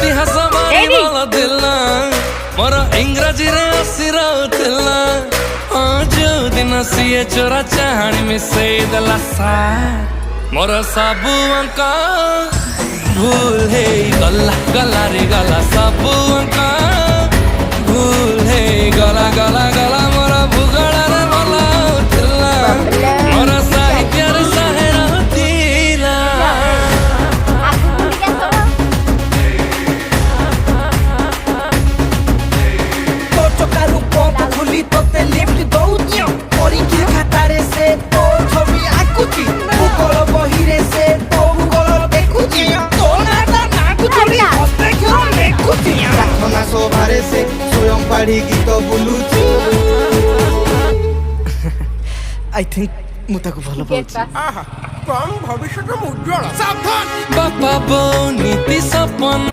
ଇତିହାସ ବାରି ଭଲ ଥିଲା ମୋର ଇଂରାଜୀରେ ଆସିର ଥିଲା ଯୋଉଦିନ ସିଏ ଚୋରା ଚାହାଣି ମିଶେଇ ଦେଲା ସାର୍ ମୋର ସବୁ ଅଙ୍କ ଭୁଲ ହେଇଗଲା ଗଲା ରେ ଗଲା ସବୁ ଅଙ୍କ ଭୁଲ ହେଇଗଲା ଗଲା ଗଲା ମୋର ଭୂଗୋଳରେ ଭଲ ଥିଲା ମୋର ସାହିତ୍ୟରେ ଶହେର ଥିଲା तो चकारू पंप खुली तोते लिफ्ट दउची परीक्षा खातारे से तो छवि आकुची भूगोल बहिरे से तो भूगोल देखुची तो नाटा नाकु चली हस्ते खेल देखुची प्रार्थना सभारे से स्वयं पढ़ी गीत बोलुची आई थिंक मुताको भलो पाउची आहा कम भविष्य उज्ज्वल सावधान बापा बो नीति सपन